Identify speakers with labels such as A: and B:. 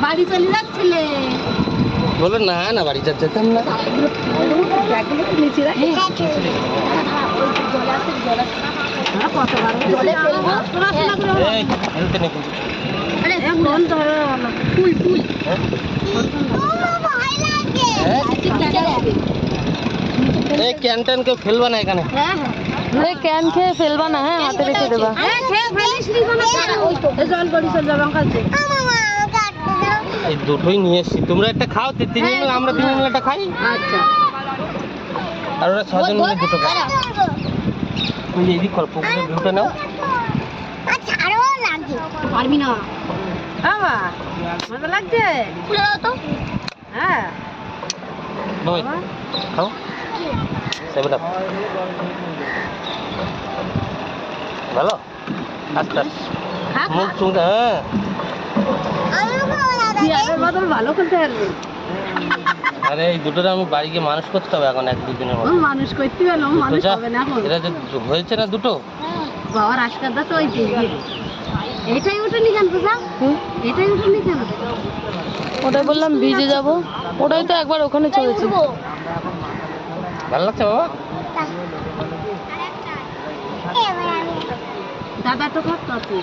A: বাড়ি চলে যাচ্ছিলে?
B: বলো না না বাড়ি যেতাম না। এই ক্যান ট্যান কেউ ফেলবা না এখানে।
C: এই ক্যান খেয়ে ফেলবা না, হ্যাঁ হাতে রেখে দেবা।
B: এই দুটোই নিয়ে এসছি, তোমরা একটা খাও, তিনজন মিলে আমরা তিনজন মিলে একটা খাই।
A: আচ্ছা
B: আর ওরা ছজন মিলে দুটো খাই। ওই যে এদিক করো, পুকুরের ভিউটা নাও।
A: পারবি না মজা লাগছে। হ্যাঁ
B: নয় খাও, সেভেন আপ ভালো। আস্তে আস্তে মুখ চুন। হ্যাঁ
A: বদল ভালো করতে পারবে।
B: আরে এই দুটোর আমি বাড়ি গিয়ে মানুষ করতে হবে এখন, এক দুদিনের মধ্যে
A: মানুষ করতে পারলো, মানুষ হবে না এখন।
B: এরা যে হয়েছে না দুটো,
A: বাবার আশকাদা তো ওই এটাই উঠেনি কেন পূজা? এটাই উঠেনি কেন?
C: ওটাই বললাম ভিজে যাব, ওটাই তো একবার ওখানে চলেছি।
B: ভালো লাগছে বাবা।
A: দাদা তো খাতো।